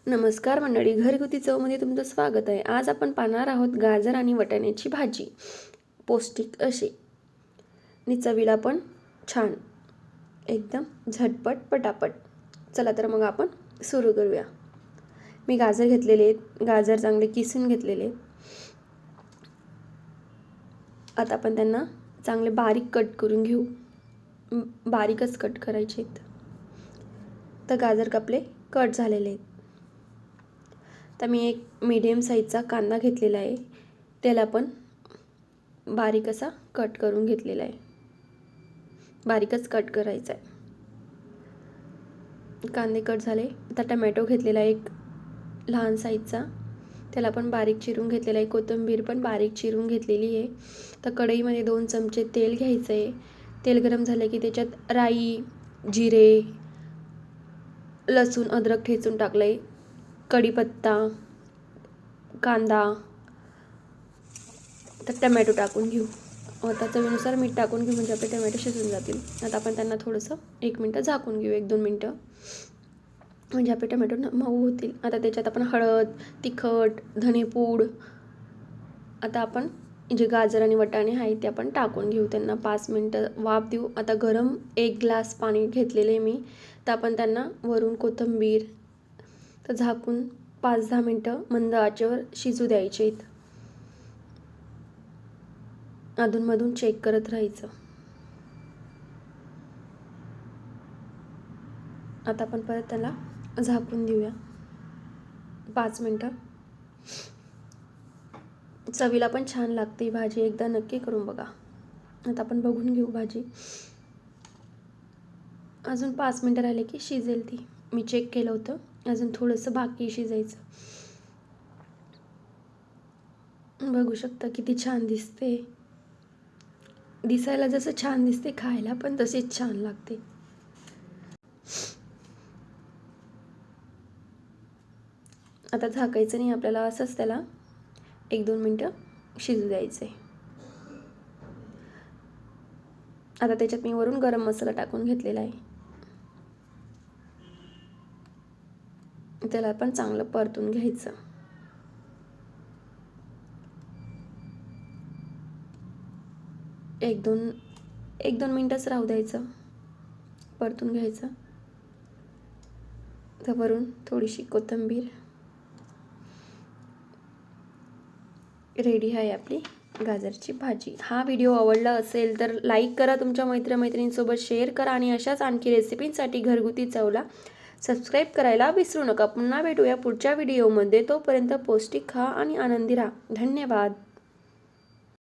नमस्कार मंडळी, घरगुती चवमध्ये तुमचं स्वागत आहे. आज आपण पाहणार आहोत गाजर आणि वाटाण्याची भाजी. पौष्टिक अशी आणि चवीला पण छान, एकदम झटपट पटापट. चला तर मग आपण सुरू करूया. मी गाजर घेतलेले आहेत, गाजर चांगले किसून घेतलेले आहेत. आता आपण त्यांना चांगले बारीक कट करून घेऊ. बारीकच कट करायचे आहेत. तर गाजर कापले कट झालेले आहेत. तर मी एक मीडियम साईजचा कांदा घेतलेला आहे, त्याला पण बारीक असा कट करून घेतलेला आहे. बारीकच कट करायचा आहे. कांदे कट झाले. आता टमॅटो घेतलेला आहे एक लहान साईजचा, त्याला पण बारीक चिरून घेतलेला आहे. कोथिंबीर पण बारीक चिरून घेतलेली आहे. तर कढईमध्ये 2 चमचे तेल घ्यायचं आहे. तेल गरम झालं की त्याच्यात राई, जिरे, लसूण, अद्रक ठेचून टाकलं आहे, कढीपत्ता, कांदा, तर टमॅटो टाकून घेऊ. आता चवीनुसार मीठ टाकून घेऊ, म्हणजे आपले टमॅटो शिजून जातील. आता आपण त्यांना थोडंसं 1 मिनटं झाकून घेऊ, 1-2 मिनटं, म्हणजे आपले टमॅटो मऊ होतील. आता त्याच्यात आपण हळद, तिखट, धनेपूड, आता आपण जे गाजर आणि वाटाणे आहे ते आपण टाकून घेऊ. त्यांना 5 मिनटं वाफ देऊ. आता गरम 1 ग्लास पाणी घेतलेलं आहे मी. तर आपण त्यांना वरून कोथिंबीर तर झाकून 5-10 मिनटं मंद आचेवर शिजू द्यायचे आहेत. अधूनमधून चेक करत राहायचं. आता आपण परत त्याला झाकून देऊया 5 मिनटं. चवीला पण छान लागते ही भाजी, एकदा नक्की करून बघा. आता आपण बघून घेऊ भाजी. अजून 5 मिनटं राहिले की शिजेल ती. मी चेक केलं होतं, अजून थोडंसं बाकी शिजायचं. बघू शकता किती छान दिसते. दिसायला जसं छान दिसते, खायला पण तशीच छान लागते. आता झाकायचं नाही आपल्याला, असंच त्याला 1-2 मिनटं शिजू द्यायचं आहे. आता त्याच्यात मी वरून गरम मसाला टाकून घेतलेला आहे. त्याला पण चांगलं परतून घ्यायचं. एक दोन मिनटंच राहू द्यायचं, परतून घ्यायचं. तर वरून थोडीशी कोथिंबीर. रेडी आहे आपली गाजरची भाजी. हा व्हिडिओ आवडला असेल तर लाईक करा, तुमच्या मैत्रिणींसोबत शेअर करा आणि अशाच आणखी रेसिपींसाठी घरगुती चवला सबस्क्राईब करायला विसरू नका. पुन्हा भेटूया पुढच्या व्हिडिओमध्ये. तोपर्यंत पौष्टिक खा आणि आनंदी राहा. धन्यवाद.